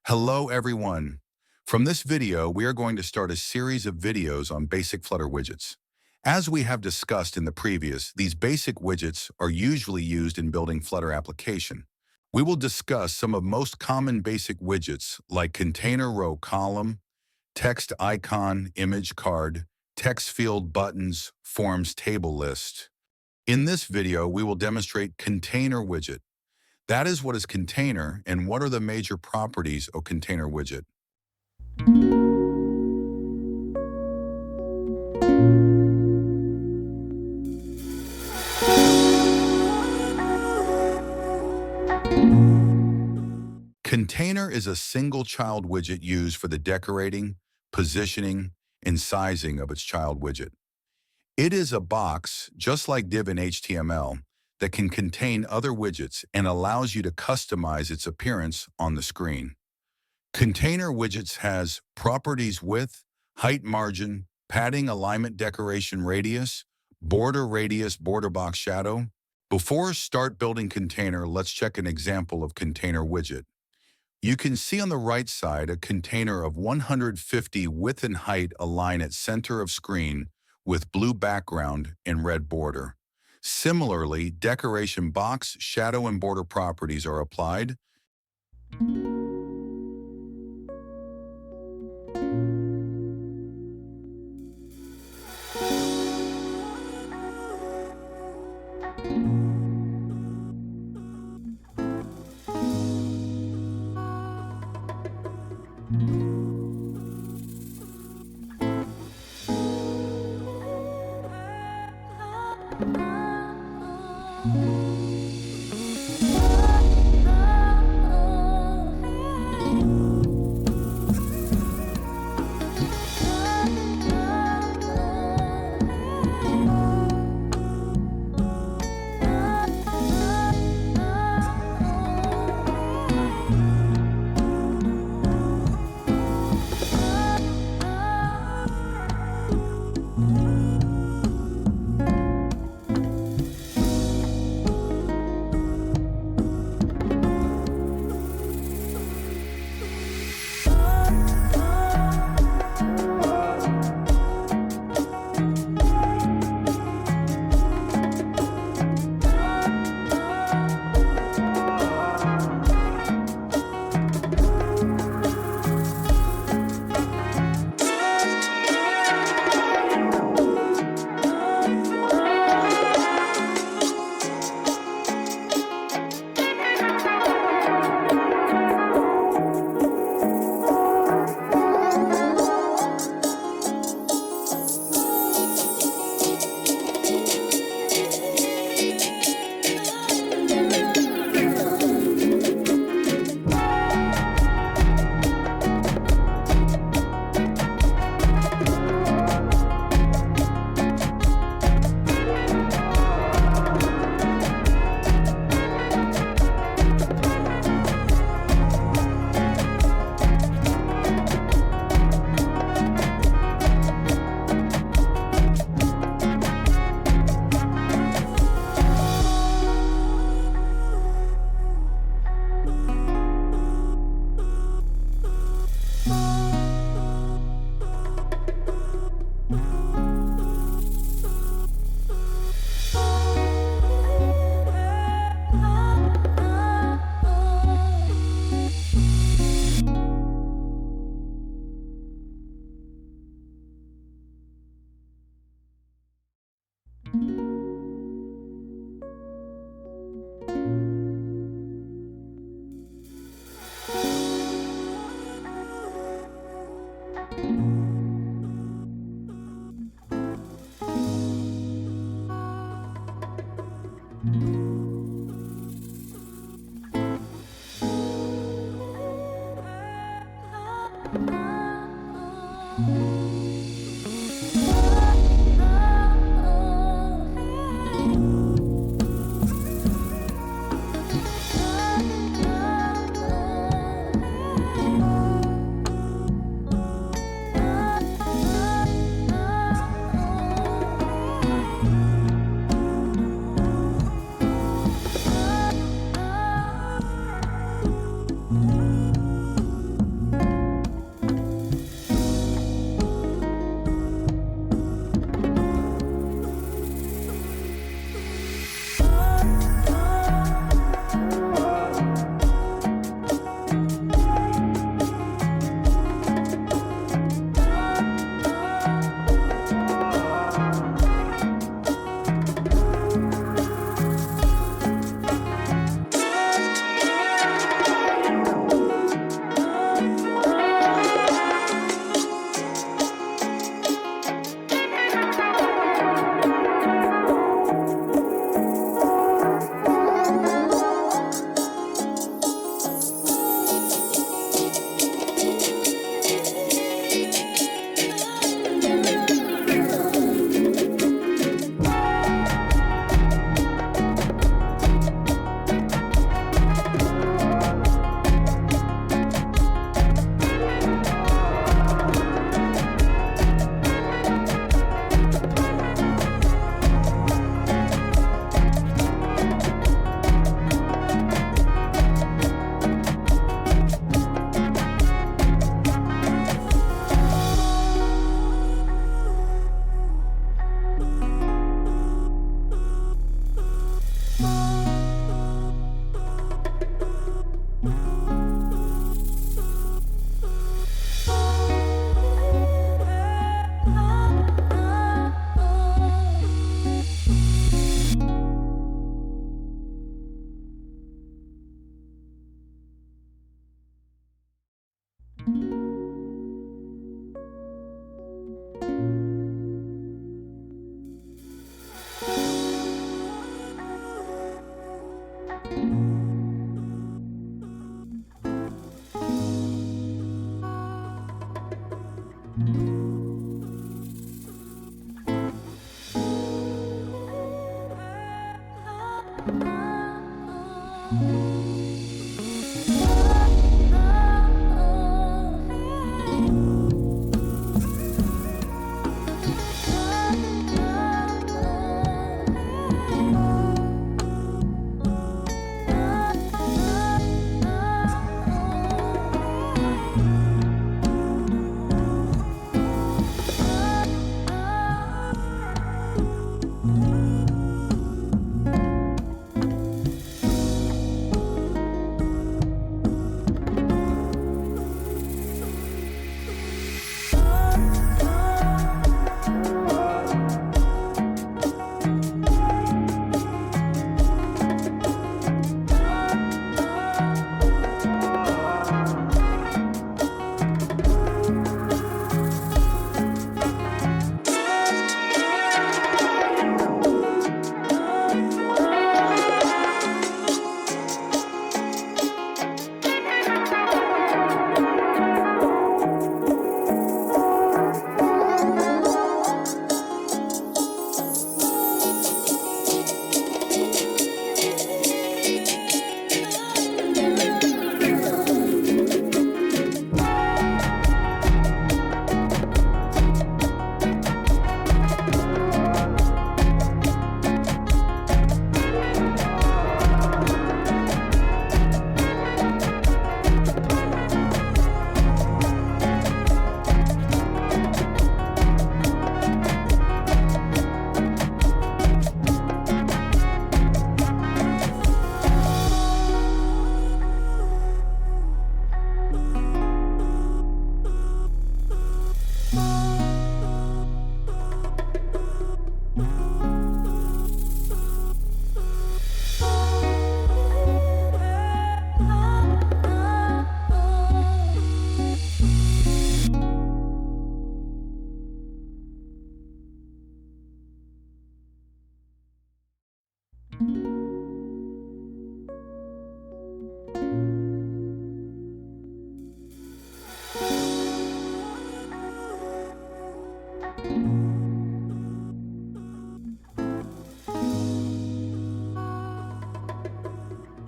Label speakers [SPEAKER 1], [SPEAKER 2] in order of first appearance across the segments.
[SPEAKER 1] Hello everyone. From this video, we are going to start a series of videos on basic Flutter widgets. As we have discussed in the previous, these basic widgets are usually used in building Flutter application. We will discuss some of most common basic widgets like container row column, text icon, image card, text field buttons, forms table list. In this video, we will demonstrate container widget. That is what is container and what are the major properties of container widget. Container is a single child widget used for the decorating, positioning, and sizing of its child widget. It is a box, just like div in HTML, that can contain other widgets and allows you to customize its appearance on the screen. Container widgets has properties width, height margin, padding alignment decoration radius, border box shadow. Before start building container, let's check an example of container widget. You can see on the right side a container of 150 width and height align at center of screen with blue background and red border. Similarly, decoration box, shadow, and border properties are applied.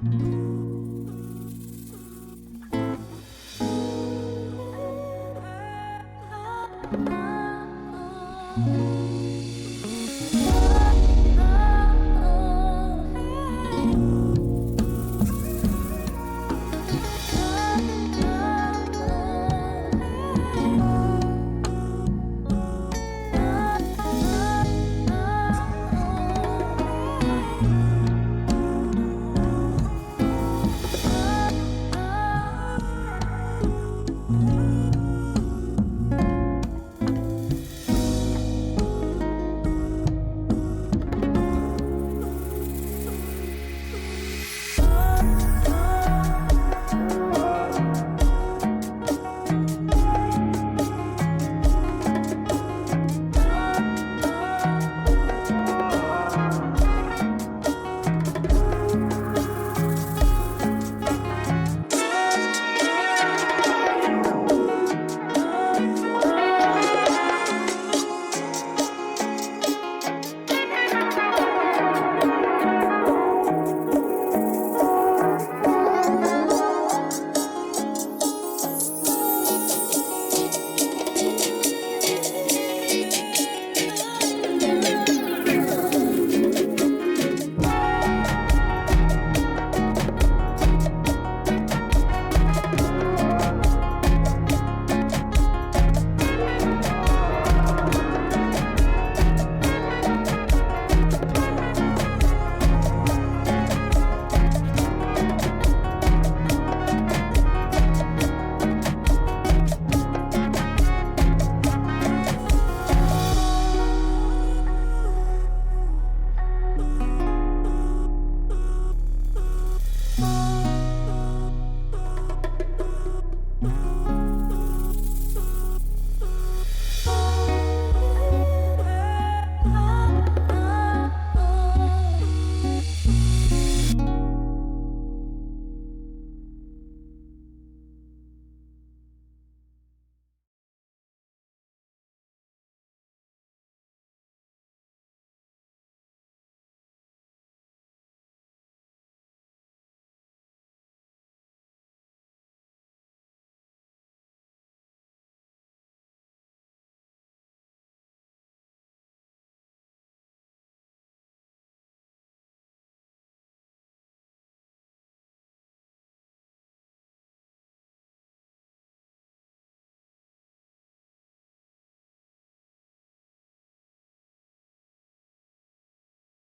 [SPEAKER 2] Mm-hmm.